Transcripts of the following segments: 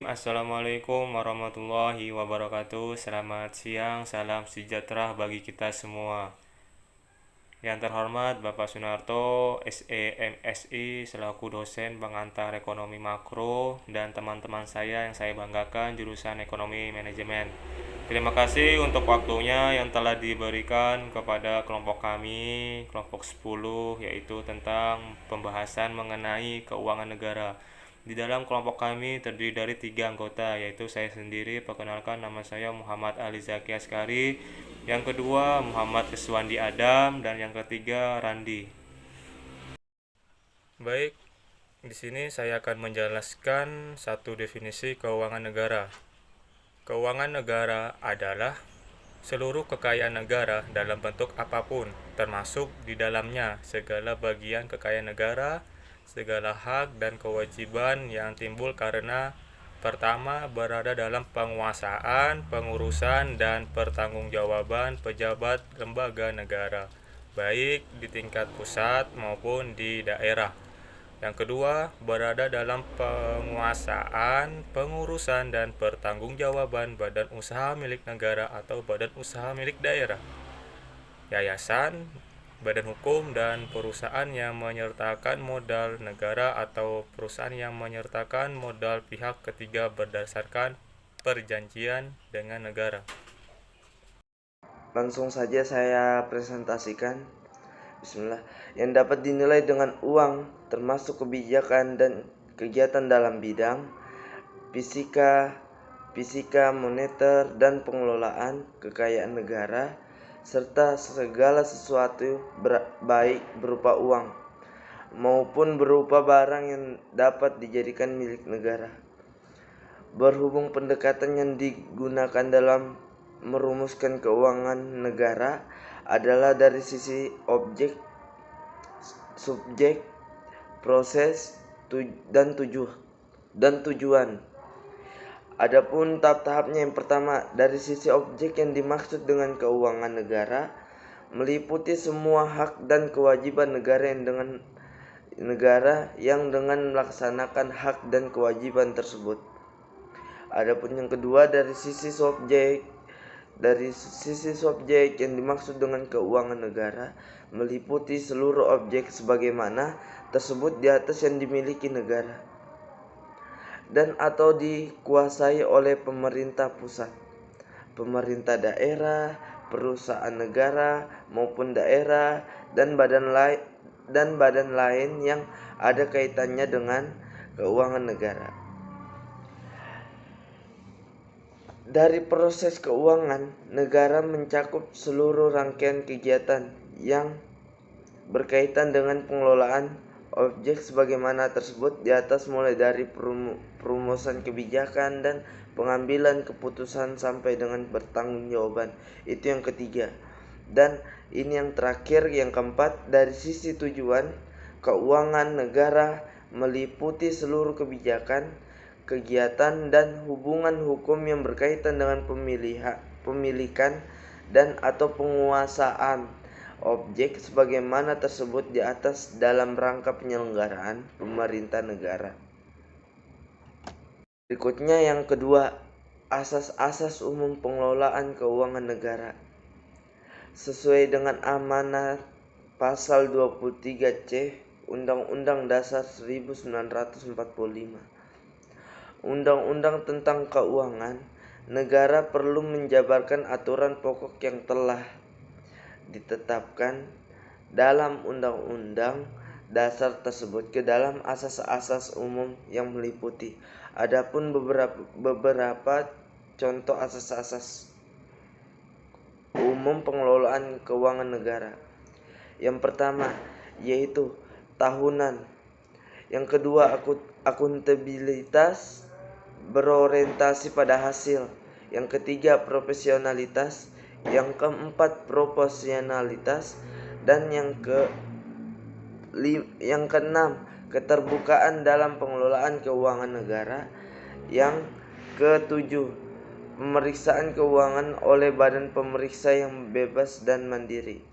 Assalamualaikum warahmatullahi wabarakatuh. Selamat siang, salam sejahtera bagi kita semua. Yang terhormat Bapak Sunarto, SEMSI, selaku dosen pengantar ekonomi makro, dan teman-teman saya yang saya banggakan jurusan ekonomi manajemen. Terima kasih untuk waktunya yang telah diberikan kepada kelompok kami, kelompok 10, yaitu tentang pembahasan mengenai keuangan negara. Di dalam kelompok kami terdiri dari 3 anggota, yaitu saya sendiri. Perkenalkan, nama saya Muhammad Ali Zaki Askari. Yang kedua Muhammad Iswandi Adam, dan yang ketiga Randi. Baik, di sini saya akan menjelaskan satu definisi keuangan negara. Keuangan negara adalah seluruh kekayaan negara dalam bentuk apapun, termasuk di dalamnya segala bagian kekayaan negara, segala hak dan kewajiban yang timbul karena pertama, berada dalam penguasaan, pengurusan, dan pertanggungjawaban pejabat lembaga negara, baik di tingkat pusat maupun di daerah. Yang kedua, berada dalam penguasaan, pengurusan, dan pertanggungjawaban badan usaha milik negara atau badan usaha milik daerah, yayasan, badan hukum, dan perusahaan yang menyertakan modal negara atau perusahaan yang menyertakan modal pihak ketiga berdasarkan perjanjian dengan negara. Langsung saja saya presentasikan. Bismillah. Yang dapat dinilai dengan uang termasuk kebijakan dan kegiatan dalam bidang fisika, moneter, dan pengelolaan kekayaan negara, serta segala sesuatu baik berupa uang maupun berupa barang yang dapat dijadikan milik negara. Berhubung pendekatan yang digunakan dalam merumuskan keuangan negara adalah dari sisi objek, subjek, proses, dan tujuan. Adapun tahap-tahapnya, yang pertama, dari sisi objek, yang dimaksud dengan keuangan negara meliputi semua hak dan kewajiban negara yang dengan melaksanakan hak dan kewajiban tersebut. Adapun yang kedua, dari sisi subjek yang dimaksud dengan keuangan negara meliputi seluruh objek sebagaimana tersebut di atas yang dimiliki negara dan atau dikuasai oleh pemerintah pusat, pemerintah daerah, perusahaan negara maupun daerah, dan badan lain yang ada kaitannya dengan keuangan negara. Dari proses keuangan negara mencakup seluruh rangkaian kegiatan yang berkaitan dengan pengelolaan objek sebagaimana tersebut di atas, mulai dari perumusan kebijakan dan pengambilan keputusan sampai dengan pertanggungjawaban. Itu yang ketiga. Dan ini yang terakhir, yang keempat, dari sisi tujuan, keuangan negara meliputi seluruh kebijakan, kegiatan, dan hubungan hukum yang berkaitan dengan pemilikan dan atau penguasaan objek sebagaimana tersebut di atas dalam rangka penyelenggaraan pemerintah negara. Berikutnya yang kedua, asas-asas umum pengelolaan keuangan negara. Sesuai dengan amanat pasal 23C Undang-Undang Dasar 1945, Undang-Undang tentang Keuangan Negara perlu menjabarkan aturan pokok yang telah ditetapkan dalam Undang-Undang Dasar tersebut ke dalam asas-asas umum yang meliputi. Adapun beberapa contoh asas-asas umum pengelolaan keuangan negara. Yang pertama yaitu tahunan. Yang kedua, akuntabilitas berorientasi pada hasil. Yang ketiga, profesionalitas. Yang keempat, proporsionalitas. Dan yang keenam, keterbukaan dalam pengelolaan keuangan negara. Yang ketujuh, pemeriksaan keuangan oleh badan pemeriksa yang bebas dan mandiri.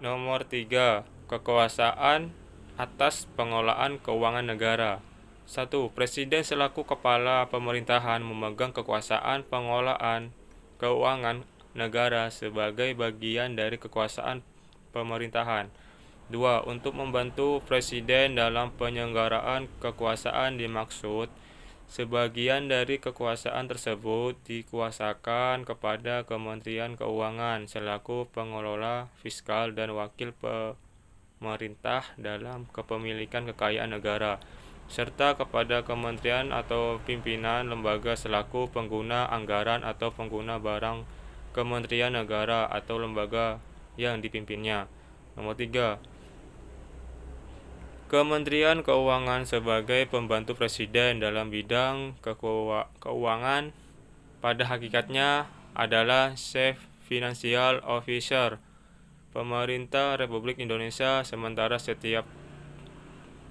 Nomor 3, kekuasaan atas pengelolaan keuangan negara. 1. Presiden selaku kepala pemerintahan memegang kekuasaan pengelolaan keuangan negara sebagai bagian dari kekuasaan pemerintahan. 2. Untuk membantu Presiden dalam penyelenggaraan kekuasaan dimaksud sebagian dari kekuasaan tersebut dikuasakan kepada Kementerian Keuangan selaku pengelola fiskal dan wakil pemerintah dalam kepemilikan kekayaan negara, serta kepada kementerian atau pimpinan lembaga selaku pengguna anggaran atau pengguna barang kementerian negara atau lembaga yang dipimpinnya. Nomor 3. Kementerian Keuangan sebagai pembantu Presiden dalam bidang keuangan pada hakikatnya adalah Chief Financial Officer Pemerintah Republik Indonesia, sementara setiap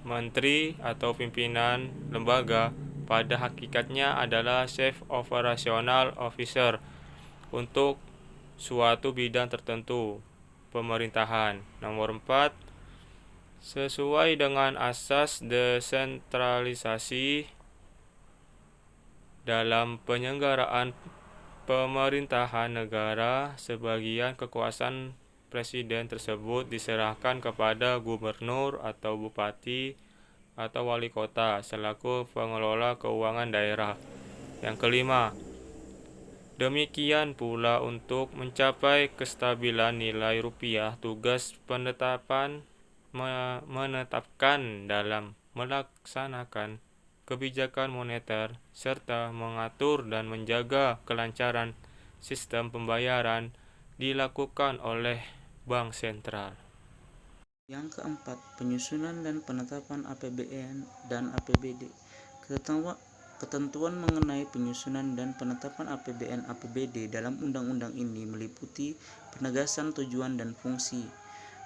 menteri atau pimpinan lembaga pada hakikatnya adalah Chief Operational Officer untuk suatu bidang tertentu pemerintahan. Nomor 4. Sesuai dengan asas desentralisasi dalam penyelenggaraan pemerintahan negara, sebagian kekuasaan presiden tersebut diserahkan kepada gubernur atau bupati atau wali kota selaku pengelola keuangan daerah. Yang kelima, demikian pula untuk mencapai kestabilan nilai rupiah, tugas menetapkan dalam melaksanakan kebijakan moneter serta mengatur dan menjaga kelancaran sistem pembayaran dilakukan oleh Bank Sentral. Yang keempat, penyusunan dan penetapan APBN dan APBD. Ketentuan mengenai penyusunan dan penetapan APBN APBD dalam undang-undang ini meliputi penegasan tujuan dan fungsi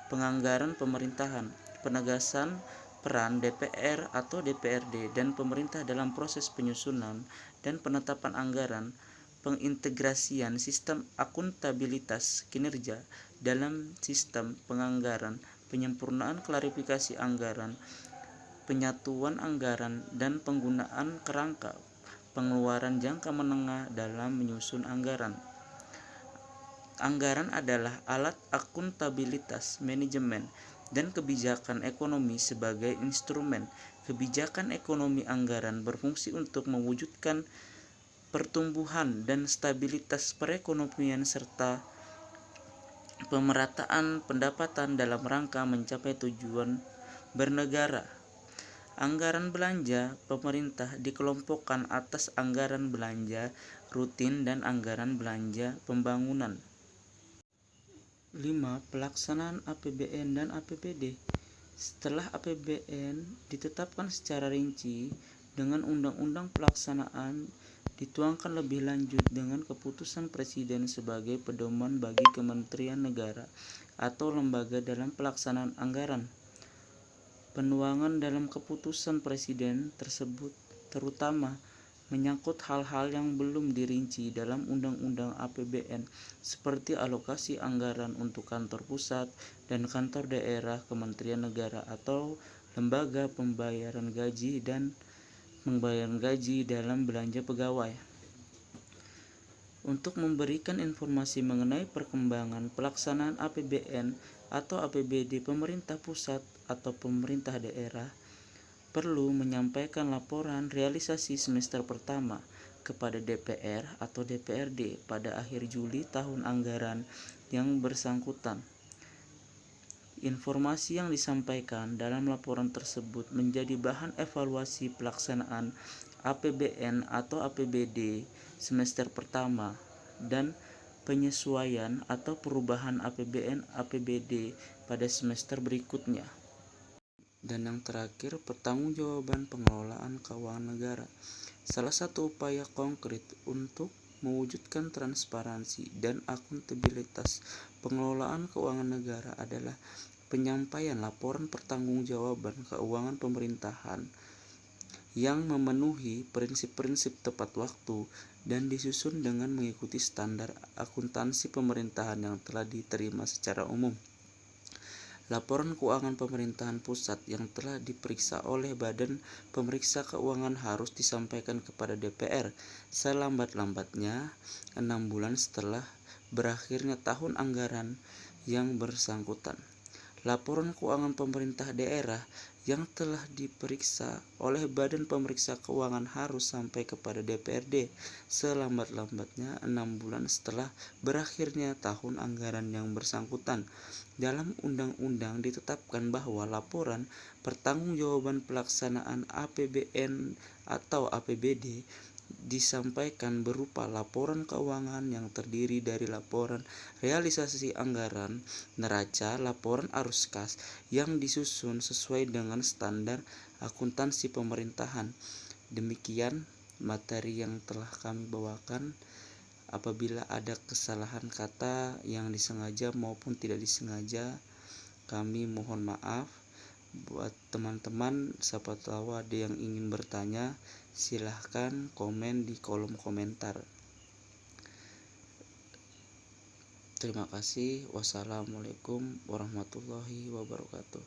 penganggaran pemerintahan, penegasan peran DPR atau DPRD dan pemerintah dalam proses penyusunan dan penetapan anggaran, pengintegrasian sistem akuntabilitas kinerja dalam sistem penganggaran, penyempurnaan klarifikasi anggaran, penyatuan anggaran, dan penggunaan kerangka pengeluaran jangka menengah dalam menyusun anggaran. Anggaran adalah alat akuntabilitas, manajemen, dan kebijakan ekonomi sebagai instrumen. Kebijakan ekonomi anggaran berfungsi untuk mewujudkan pertumbuhan dan stabilitas perekonomian serta pemerataan pendapatan dalam rangka mencapai tujuan bernegara. Anggaran belanja pemerintah dikelompokkan atas anggaran belanja rutin dan anggaran belanja pembangunan. 5. Pelaksanaan APBN dan APBD. Setelah APBN ditetapkan secara rinci dengan undang-undang pelaksanaan dituangkan lebih lanjut dengan keputusan Presiden sebagai pedoman bagi kementerian negara atau lembaga dalam pelaksanaan anggaran. Penuangan dalam keputusan Presiden tersebut terutama menyangkut hal-hal yang belum dirinci dalam Undang-Undang APBN seperti alokasi anggaran untuk kantor pusat dan kantor daerah Kementerian Negara atau lembaga pembayaran gaji dan pembayaran gaji dalam belanja pegawai. Untuk memberikan informasi mengenai perkembangan pelaksanaan APBN atau APBD pemerintah pusat atau pemerintah daerah, perlu menyampaikan laporan realisasi semester pertama kepada DPR atau DPRD pada akhir Juli tahun anggaran yang bersangkutan. Informasi yang disampaikan dalam laporan tersebut menjadi bahan evaluasi pelaksanaan APBN atau APBD semester pertama dan penyesuaian atau perubahan APBN APBD pada semester berikutnya. Dan yang terakhir, pertanggungjawaban pengelolaan keuangan negara. Salah satu upaya konkret untuk mewujudkan transparansi dan akuntabilitas pengelolaan keuangan negara adalah penyampaian laporan pertanggungjawaban keuangan pemerintahan yang memenuhi prinsip-prinsip tepat waktu dan disusun dengan mengikuti standar akuntansi pemerintahan yang telah diterima secara umum. laporan keuangan pemerintahan pusat yang telah diperiksa oleh Badan Pemeriksa Keuangan harus disampaikan kepada DPR selambat-lambatnya 6 bulan setelah berakhirnya tahun anggaran yang bersangkutan. Laporan keuangan pemerintah daerah yang telah diperiksa oleh Badan Pemeriksa Keuangan harus sampai kepada DPRD selambat-lambatnya 6 bulan setelah berakhirnya tahun anggaran yang bersangkutan. Dalam undang-undang ditetapkan bahwa laporan pertanggungjawaban pelaksanaan APBN atau APBD disampaikan berupa laporan keuangan yang terdiri dari laporan realisasi anggaran, neraca, laporan arus kas yang disusun sesuai dengan standar akuntansi pemerintahan. Demikian materi yang telah kami bawakan. Apabila ada kesalahan kata yang disengaja maupun tidak disengaja, kami mohon maaf. Buat teman-teman, siapa tahu ada yang ingin bertanya, silahkan komen di kolom komentar. Terima kasih. Wassalamualaikum warahmatullahi wabarakatuh.